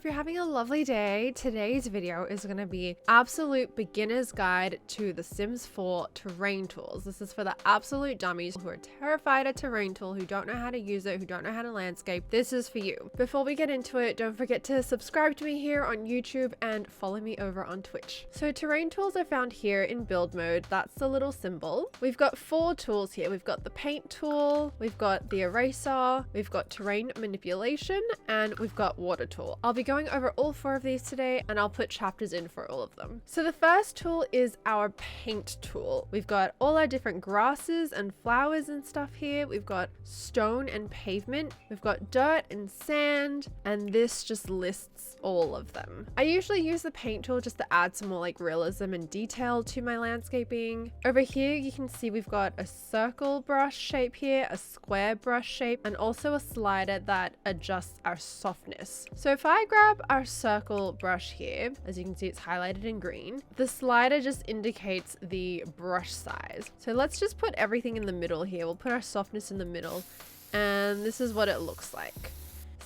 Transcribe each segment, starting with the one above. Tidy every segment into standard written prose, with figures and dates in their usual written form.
hope you're having a lovely day. Today's video is going to be absolute beginner's guide to the Sims 4 terrain tools. This is for the absolute dummies who are terrified of terrain tool, who don't know how to use it, who don't know how to landscape. This is for you. Before we get into it, don't forget to subscribe to me here on YouTube and follow me over on Twitch. So terrain tools are found here in build mode. That's the little symbol. We've got 4 tools here. We've got the paint tool, we've got the eraser, we've got terrain manipulation, and we've got water tool. I'll be going over all 4 of these today, and I'll put chapters in for all of them. So the first tool is our paint tool. We've got all our different grasses and flowers and stuff here. We've got stone and pavement. We've got dirt and sand, and this just lists all of them. I usually use the paint tool just to add some more like realism and detail to my landscaping. Over here you can see we've got a circle brush shape here, a square brush shape, and also a slider that adjusts our softness. So if I grab our circle brush here, as you can see it's highlighted in green, the slider just indicates the brush size. So let's just put everything in the middle here. We'll put our softness in the middle, and this is what it looks like.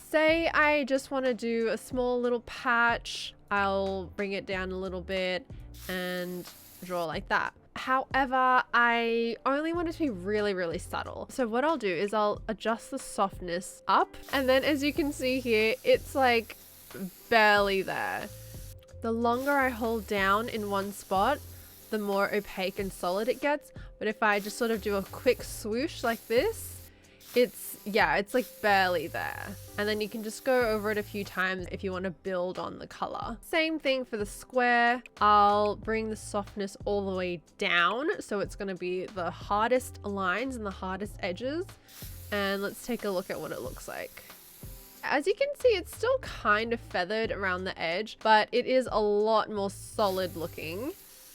Say I just want to do a small little patch, I'll bring it down a little bit and draw like that. However, I only want it to be really subtle. So what I'll do is I'll adjust the softness up, and then as you can see here, it's like barely there. The longer I hold down in one spot, the more opaque and solid it gets. But if I just sort of do a quick swoosh like this, it's like barely there. And then you can just go over it a few times if you want to build on the color. Same thing for the square. I'll bring the softness all the way down, so it's going to be the hardest lines and the hardest edges. And let's take a look at what it looks like. As you can see, it's still kind of feathered around the edge, but it is a lot more solid looking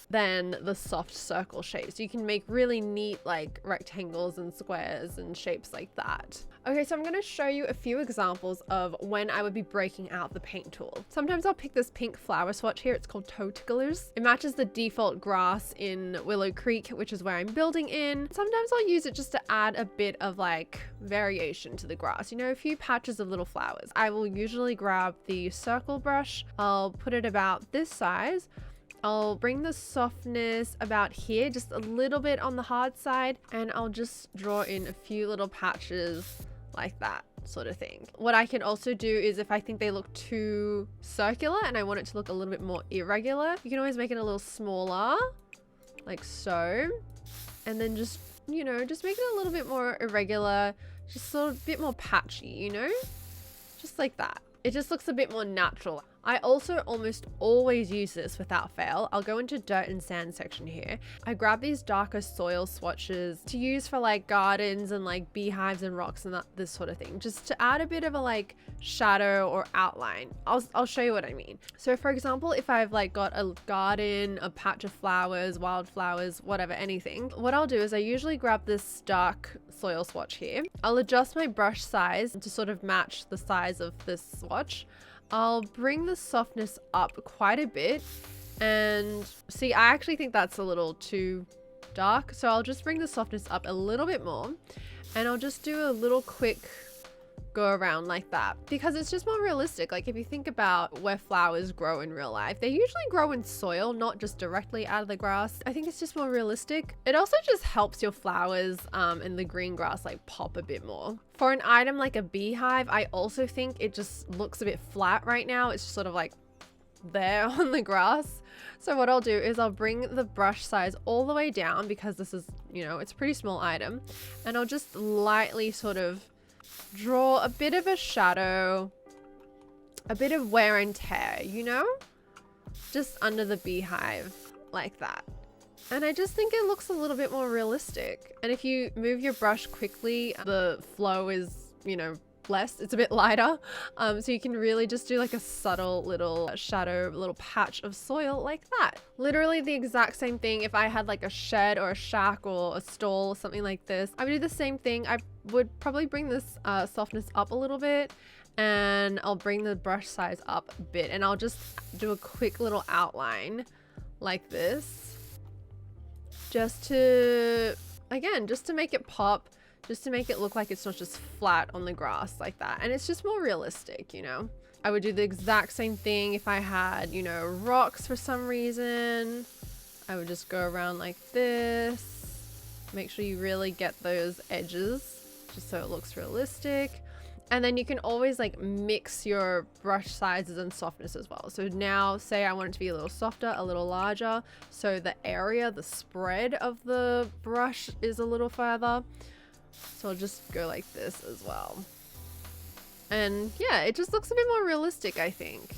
than the soft circle shapes. You can make really neat like rectangles and squares and shapes like that. Okay, so I'm going to show you a few examples of when I would be breaking out the paint tool. Sometimes I'll pick this pink flower swatch here. It's called Toe Ticklers. It matches the default grass in Willow Creek, which is where I'm building in. Sometimes I'll use it just to add a bit of like variation to the grass, you know, a few patches of little flowers. I will usually grab the circle brush. I'll put it about this size. I'll bring the softness about here, just a little bit on the hard side, and I'll just draw in a few little patches like that sort of thing. What I can also do is if I think they look too circular and I want it to look a little bit more irregular, you can always make it a little smaller, like so, and then just, you know, just make it a little bit more irregular, just sort of a bit more patchy, you know, just like that. It just looks a bit more natural. I also almost always use this without fail. I'll go into dirt and sand section here. I grab these darker soil swatches to use for like gardens and like beehives and rocks and this sort of thing, just to add a bit of a like shadow or outline. I'll show you what I mean. So for example, if I've like got a garden, a patch of flowers, wildflowers, whatever, anything, what I'll do is I usually grab this dark soil swatch here. I'll adjust my brush size to sort of match the size of this swatch. I'll bring the softness up quite a bit, and see, I actually think that's a little too dark, so I'll just bring the softness up a little bit more, and I'll just do a little quick go around like that, because it's just more realistic. Like if you think about where flowers grow in real life, they usually grow in soil, not just directly out of the grass. I think it's just more realistic. It also just helps your flowers and the green grass like pop a bit more. For an item like a beehive, I also think it just looks a bit flat right now. It's just sort of like there on the grass. So what I'll do is I'll bring the brush size all the way down, because this is, you know, it's a pretty small item, and I'll just lightly sort of draw a bit of a shadow, a bit of wear and tear, you know, just under the beehive like that. And I just think it looks a little bit more realistic. And if you move your brush quickly, the flow is, you know, less, it's a bit lighter, so you can really just do like a subtle little shadow, little patch of soil like that. Literally the exact same thing if I had like a shed or a shack or a stall or something like this. I would do the same thing. I would probably bring this softness up a little bit, and I'll bring the brush size up a bit, and I'll just do a quick little outline like this, just to, again, just to make it pop, just to make it look like it's not just flat on the grass like that. And it's just more realistic, you know? I would do the exact same thing if I had, you know, rocks for some reason. I would just go around like this. Make sure you really get those edges just so it looks realistic. And then you can always like mix your brush sizes and softness as well. So now say I want it to be a little softer, a little larger. So the area, the spread of the brush is a little further. So I'll just go like this as well. And yeah, it just looks a bit more realistic, I think.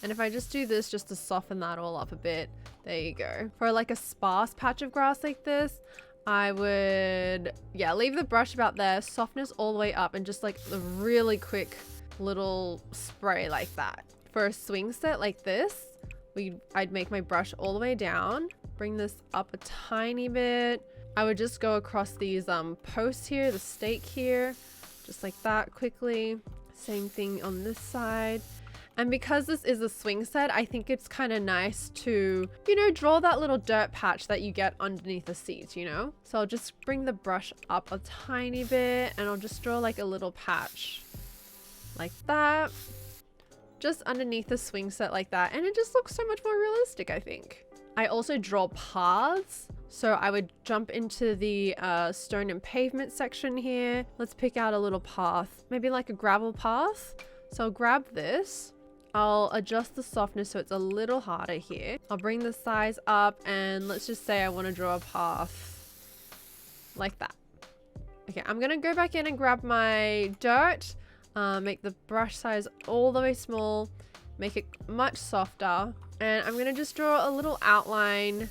And if I just do this just to soften that all up a bit, there you go. For like a sparse patch of grass like this, I would, yeah, leave the brush about there, softness all the way up, and just like a really quick little spray like that. For a swing set like this, I'd make my brush all the way down, bring this up a tiny bit. I would just go across these posts here, the stake here, just like that quickly. Same thing on this side. And because this is a swing set, I think it's kind of nice to, you know, draw that little dirt patch that you get underneath the seat, you know? So I'll just bring the brush up a tiny bit and I'll just draw like a little patch like that, just underneath the swing set like that. And it just looks so much more realistic, I think. I also draw paths. So I would jump into the stone and pavement section here. Let's pick out a little path, maybe like a gravel path. So I'll grab this. I'll adjust the softness so it's a little harder here. I'll bring the size up and let's just say I want to draw a path like that. Okay, I'm going to go back in and grab my dirt, make the brush size all the way small, make it much softer. And I'm going to just draw a little outline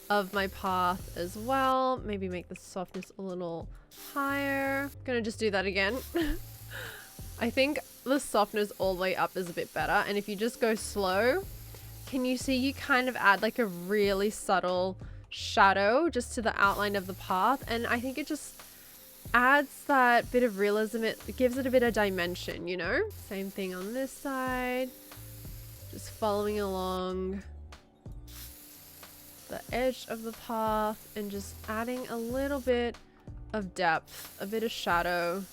of my path as well. Maybe make the softness a little higher. Going to just do that again. I think the softness all the way up is a bit better. And if you just go slow, can you see you kind of add like a really subtle shadow just to the outline of the path? And I think it just adds that bit of realism. It gives it a bit of dimension, you know? Same thing on this side. Just following along the edge of the path and just adding a little bit of depth, a bit of shadow,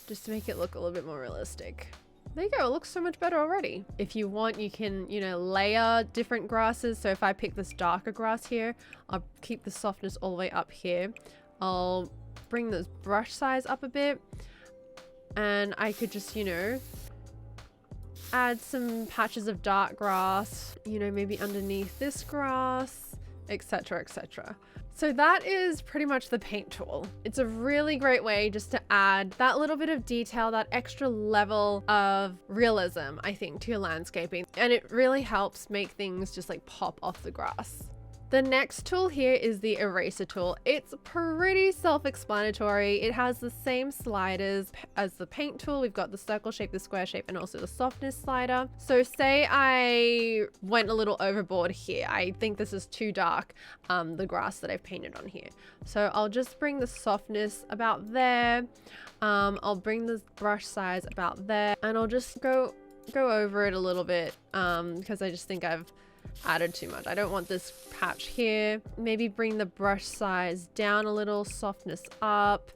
just to make it look a little bit more realistic. There you go, it looks so much better already. If you want, you can, you know, layer different grasses. So if I pick this darker grass here, I'll keep the softness all the way up here. I'll bring this brush size up a bit and I could just, you know, add some patches of dark grass, you know, maybe underneath this grass, etc, etc. So that is pretty much the paint tool. It's a really great way just to add that little bit of detail, that extra level of realism, I think, to your landscaping. And it really helps make things just like pop off the grass. The next tool here is the eraser tool. It's pretty self-explanatory. It has the same sliders as the paint tool. We've got the circle shape, the square shape, and also the softness slider. So say I went a little overboard here. I think this is too dark, the grass that I've painted on here. So I'll just bring the softness about there. I'll bring the brush size about there, and I'll just go over it a little bit because I just think I've added too much. I don't want this patch here. Maybe bring the brush size down a little, softness up,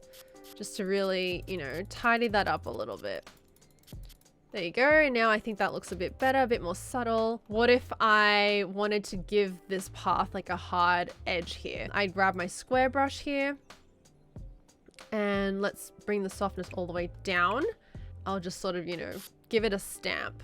just to really, you know, tidy that up a little bit. There you go. Now I think that looks a bit better, a bit more subtle. What if I wanted to give this path like a hard edge here? I'd grab my square brush here and let's bring the softness all the way down. I'll just sort of, you know, give it a stamp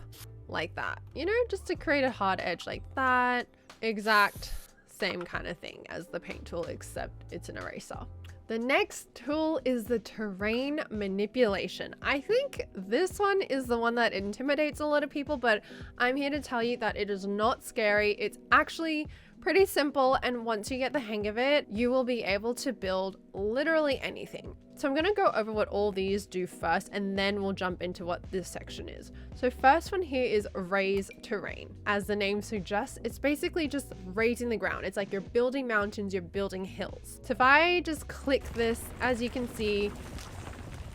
like that, you know, just to create a hard edge like that. Exact same kind of thing as the paint tool, except it's an eraser. The next tool is the terrain manipulation. I think this one is the one that intimidates a lot of people, but I'm here to tell you that it is not scary. It's actually pretty simple, and once you get the hang of it, you will be able to build literally anything. So I'm going to go over what all these do first, and then we'll jump into what this section is. So first one here is raise terrain. As the name suggests, it's basically just raising the ground. It's like you're building mountains, you're building hills. So if I just click this, as you can see,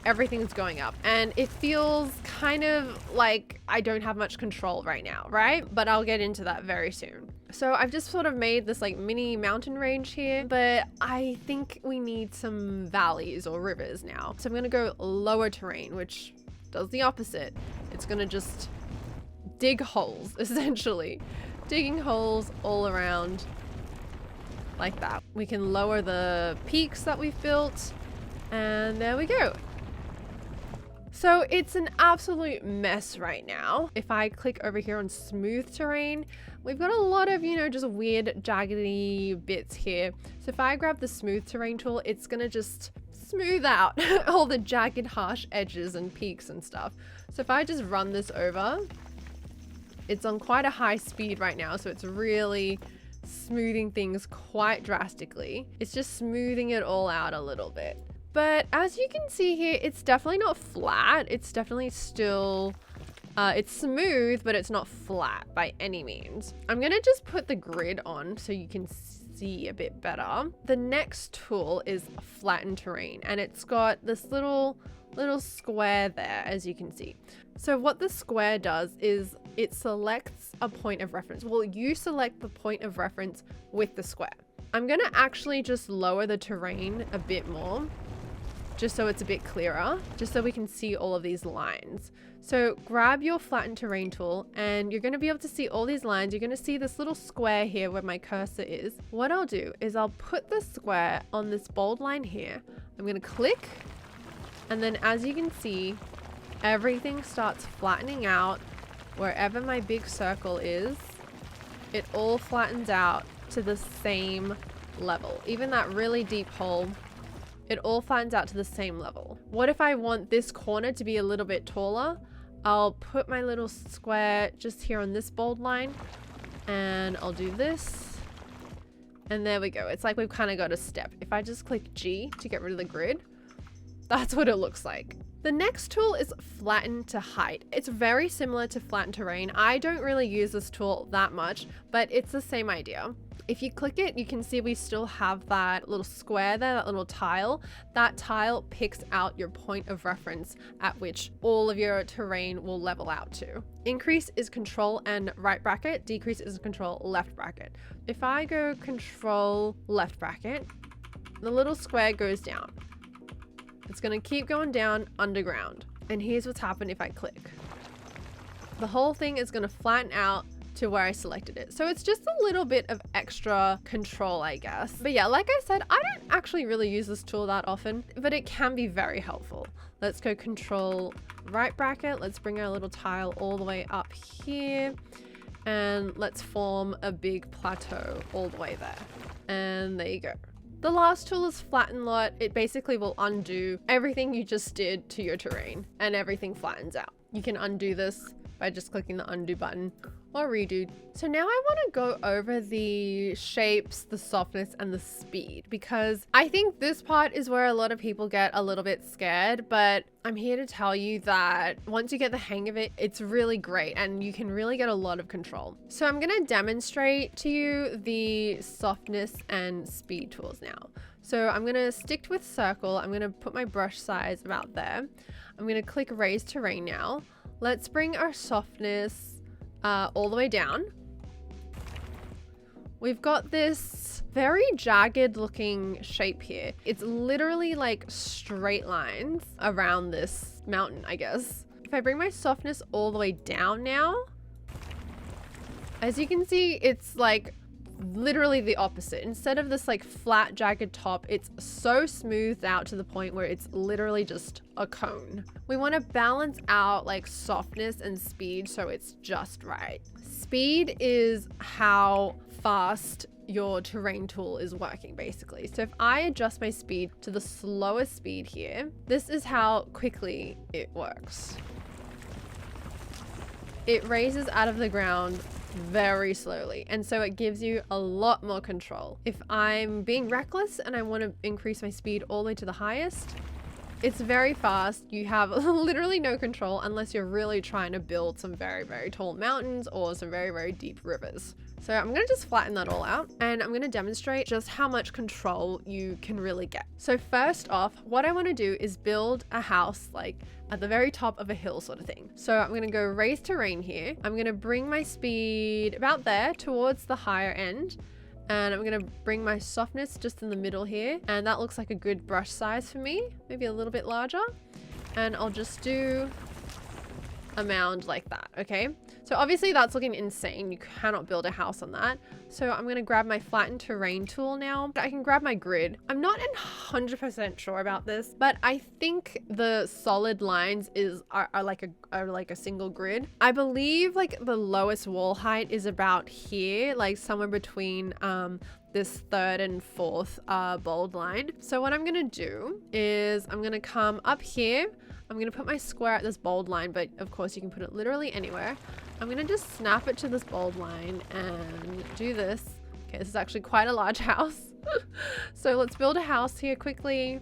everything's going up, and it feels kind of like I don't have much control right now, right? But I'll get into that very soon. So I've just sort of made this like mini mountain range here, but I think we need some valleys or rivers now. So I'm gonna go lower terrain, which does the opposite. It's gonna just dig holes, essentially. Digging holes all around like that. We can lower the peaks that we've built, and there we go. So it's an absolute mess right now. If I click over here on smooth terrain, we've got a lot of, you know, just weird jaggedy bits here. So if I grab the smooth terrain tool, it's gonna just smooth out all the jagged, harsh edges and peaks and stuff. So if I just run this over, it's on quite a high speed right now, so it's really smoothing things quite drastically. It's just smoothing it all out a little bit. But as you can see here, it's definitely not flat. It's definitely still, it's smooth, but it's not flat by any means. I'm gonna just put the grid on so you can see a bit better. The next tool is flatten terrain, and it's got this little square there, as you can see. So what the square does is it selects a point of reference. Well, you select the point of reference with the square. I'm gonna actually just lower the terrain a bit more, just so it's a bit clearer, just so we can see all of these lines. So grab your flatten terrain tool, and you're gonna be able to see all these lines. You're gonna see this little square here where my cursor is. What I'll do is I'll put the square on this bold line here. I'm gonna click, and then as you can see, everything starts flattening out. Wherever my big circle is, it all flattens out to the same level. Even that really deep hole, it all flattens out to the same level. What if I want this corner to be a little bit taller? I'll put my little square just here on this bold line, and I'll do this. And there we go. It's like we've kind of got a step. If I just click G to get rid of the grid, that's what it looks like. The next tool is flatten to height. It's very similar to flatten terrain. I don't really use this tool that much, but it's the same idea. If you click it, you can see we still have that little square there, that little tile. That tile picks out your point of reference at which all of your terrain will level out to. Increase is control and right bracket. Decrease is control left bracket. If I go control left bracket, the little square goes down. It's gonna keep going down underground. And here's what's happened if I click. The whole thing is gonna flatten out to where I selected it. So it's just a little bit of extra control, I guess. But yeah, like I said, I don't actually really use this tool that often, but it can be very helpful. Let's go control right bracket. Let's bring our little tile all the way up here. And let's form a big plateau all the way there. And there you go. The last tool is flatten lot. It basically will undo everything you just did to your terrain, and everything flattens out. You can undo this by just clicking the undo button or redo. So now I want to go over the shapes, the softness, and the speed, because I think this part is where a lot of people get a little bit scared, but I'm here to tell you that once you get the hang of it, it's really great and you can really get a lot of control. So I'm going to demonstrate to you the softness and speed tools now. So I'm going to stick with circle. I'm going to put my brush size about there. I'm going to click raise terrain now. Let's bring our softness all the way down. We've got this very jagged looking shape here. It's literally like straight lines around this mountain, I guess. If I bring my softness all the way down now, as you can see, it's like literally the opposite. Instead of this like flat jagged top, it's so smoothed out to the point where it's literally just a cone. We want to balance out like softness and speed so it's just right. Speed is how fast your terrain tool is working basically. So if I adjust my speed to the slowest speed here, this is how quickly it works. It raises out of the ground very slowly, and so it gives you a lot more control. If I'm being reckless and I want to increase my speed all the way to the highest, it's very fast. You have literally no control unless you're really trying to build some very, very tall mountains or some very, very deep rivers. So I'm going to just flatten that all out, and I'm going to demonstrate just how much control you can really get. So first off, what I want to do is build a house like at the very top of a hill sort of thing. So I'm going to go raise terrain here. I'm going to bring my speed about there towards the higher end. And I'm going to bring my softness just in the middle here. And that looks like a good brush size for me. Maybe a little bit larger. And I'll just do a mound like that, okay? So obviously that's looking insane. You cannot build a house on that. So I'm gonna grab my flatten terrain tool now. I can grab my grid. I'm not 100% sure about this, but I think the solid lines are like a single grid. I believe like the lowest wall height is about here, like somewhere between this third and fourth bold line. So what I'm gonna do is I'm gonna come up here. I'm gonna put my square at this bold line, but of course you can put it literally anywhere. I'm gonna just snap it to this bold line and do this. Okay, this is actually quite a large house. So let's build a house here quickly.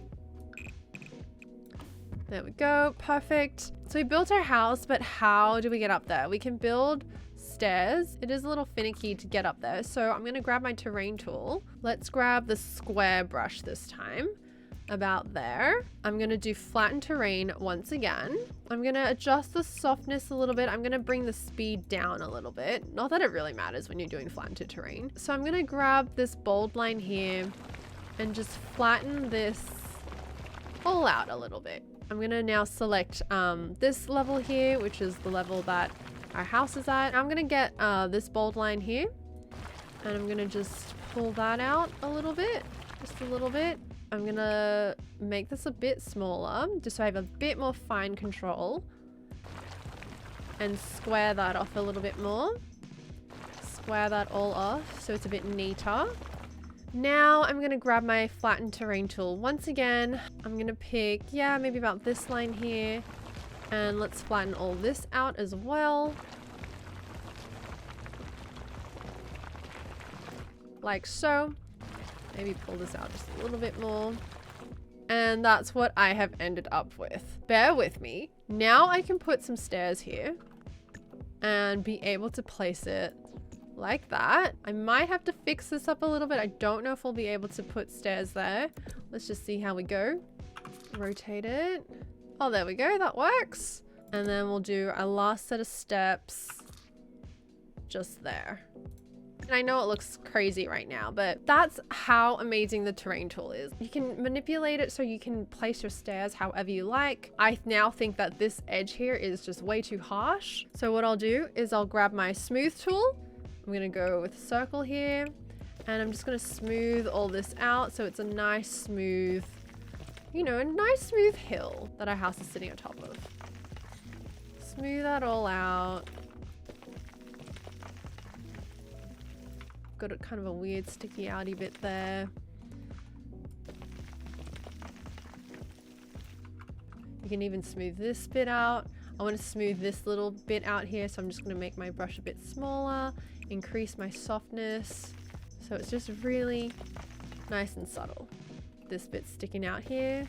There we go, perfect. So we built our house, but how do we get up there? We can build stairs. It is a little finicky to get up there. So I'm gonna grab my terrain tool. Let's grab the square brush this time. About there. I'm gonna do flatten terrain once again. I'm gonna adjust the softness a little bit. I'm gonna bring the speed down a little bit. Not that it really matters when you're doing flattened terrain. So I'm gonna grab this bold line here and just flatten this all out a little bit. I'm gonna now select this level here, which is the level that our house is at. I'm gonna get this bold line here and I'm gonna just pull that out a little bit, just a little bit. I'm gonna make this a bit smaller just so I have a bit more fine control and square that off a little bit more. Square that all off so it's a bit neater. Now I'm gonna grab my flatten terrain tool once again. I'm gonna pick, yeah, maybe about this line here, and let's flatten all this out as well. Like so. Maybe pull this out just a little bit more. And that's what I have ended up with. Bear with me. Now I can put some stairs here and be able to place it like that. I might have to fix this up a little bit. I don't know if we'll be able to put stairs there. Let's just see how we go. Rotate it. Oh, there we go. That works. And then we'll do our last set of steps just there. And I know it looks crazy right now, but that's how amazing the terrain tool is. You can manipulate it so you can place your stairs however you like. I now think that this edge here is just way too harsh. So what I'll do is I'll grab my smooth tool. I'm gonna go with a circle here and I'm just gonna smooth all this out so it's a nice smooth, you know, a nice smooth hill that our house is sitting on top of. Smooth that all out. Got a kind of a weird sticky outy bit there. You can even smooth this bit out. I want to smooth this little bit out here, so I'm just going to make my brush a bit smaller, increase my softness, so it's just really nice and subtle. This bit's sticking out here.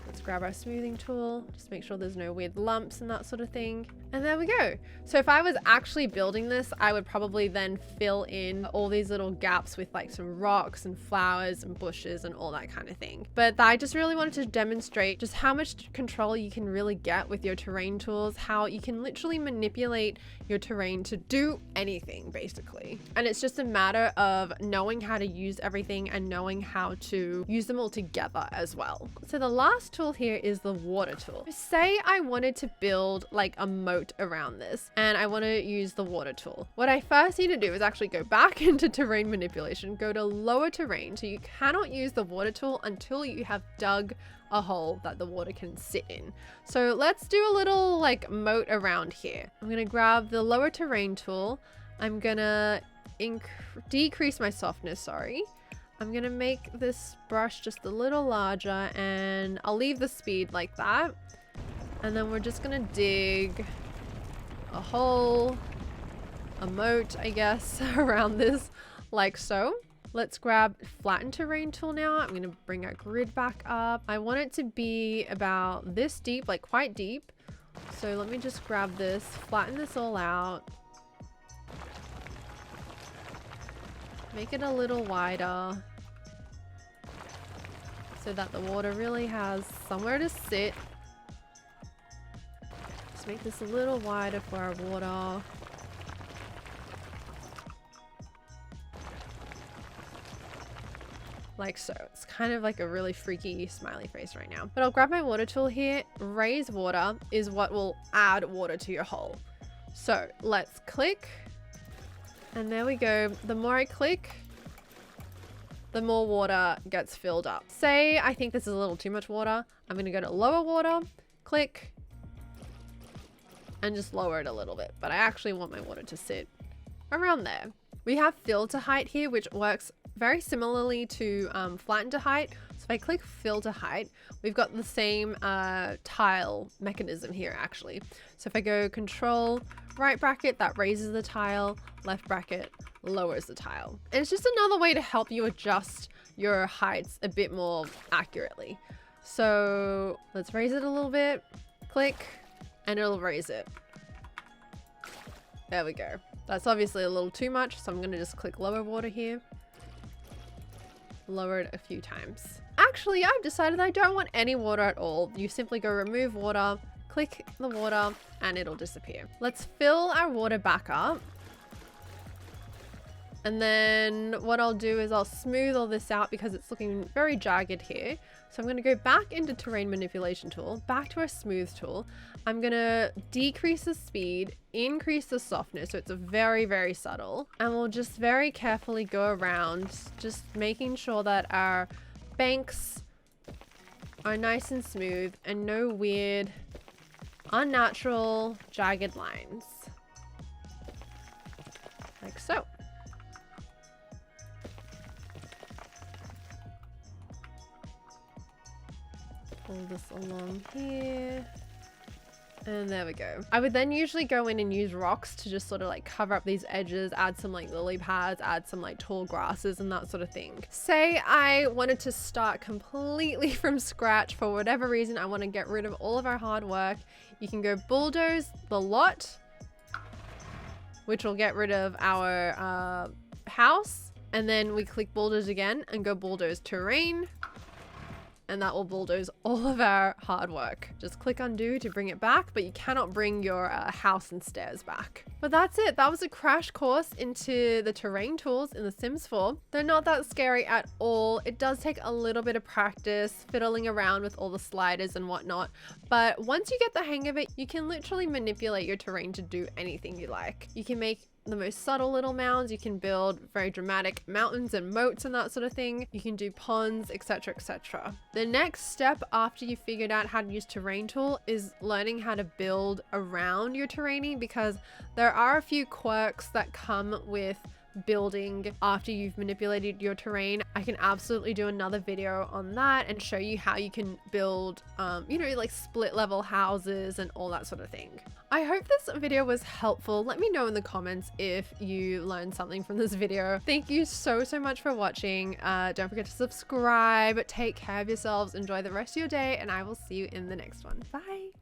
Let's grab our smoothing tool, just make sure there's no weird lumps and that sort of thing. And there we go. So if I was actually building this, I would probably then fill in all these little gaps with like some rocks and flowers and bushes and all that kind of thing. But I just really wanted to demonstrate just how much control you can really get with your terrain tools, how you can literally manipulate your terrain to do anything basically. And it's just a matter of knowing how to use everything and knowing how to use them all together as well. So the last tool here is the water tool. Say I wanted to build like a moat around this and I want to use the water tool. What I first need to do is actually go back into terrain manipulation, go to lower terrain. So you cannot use the water tool until you have dug a hole that the water can sit in. So let's do a little like moat around here. I'm going to grab the lower terrain tool. I'm going to decrease my softness, sorry. I'm gonna make this brush just a little larger and I'll leave the speed like that. And then we're just gonna dig a hole, a moat, I guess, around this like so. Let's grab flatten terrain tool now. I'm gonna bring our grid back up. I want it to be about this deep, like quite deep. So let me just grab this, flatten this all out. Make it a little wider so that the water really has somewhere to sit. Just make this a little wider for our water. Like so. It's kind of like a really freaky smiley face right now. But I'll grab my water tool here. Raise water is what will add water to your hole. So let's click. And there we go. The more I click, the more water gets filled up. Say I think this is a little too much water. I'm going to go to lower water, click, and just lower it a little bit. But I actually want my water to sit around there. We have fill to height here, which works very similarly to flatten to height. So if I click fill to height, we've got the same tile mechanism here actually. So if I go control right bracket, that raises the tile, left bracket lowers the tile. And it's just another way to help you adjust your heights a bit more accurately. So let's raise it a little bit, click, and it'll raise it. There we go. That's obviously a little too much, so I'm gonna just click lower water here. Lower it a few times. Actually, I've decided I don't want any water at all. You simply go remove water, click the water, and it'll disappear. Let's fill our water back up. And then what I'll do is I'll smooth all this out because it's looking very jagged here. So I'm going to go back into terrain manipulation tool, back to our smooth tool. I'm going to decrease the speed, increase the softness. So it's a very, very subtle. And we'll just very carefully go around, just making sure that our banks are nice and smooth and no weird, unnatural, jagged lines. Like so. Pull this along here. And there we go. I would then usually go in and use rocks to just sort of like cover up these edges, add some like lily pads, add some like tall grasses and that sort of thing. Say I wanted to start completely from scratch for whatever reason. I want to get rid of all of our hard work. You can go bulldoze the lot, which will get rid of our house. And then we click bulldoze again and go bulldoze terrain. And that will bulldoze all of our hard work. Just click undo to bring it back, but you cannot bring your house and stairs back. But that's it. That was a crash course into the terrain tools in The Sims 4. They're not that scary at all. It does take a little bit of practice fiddling around with all the sliders and whatnot. But once you get the hang of it, you can literally manipulate your terrain to do anything you like. You can make the most subtle little mounds, you can build very dramatic mountains and moats and that sort of thing. You can do ponds, etc, etc. The next step after you figured out how to use terrain tool is learning how to build around your terraining, because there are a few quirks that come with building after you've manipulated your terrain. I can absolutely do another video on that and show you how you can build you know, like split level houses and all that sort of thing. I hope this video was helpful. Let me know in the comments if you learned something from this video. Thank you so much for watching. Don't forget to subscribe, take care of yourselves, enjoy the rest of your day, and I will see you in the next one. Bye.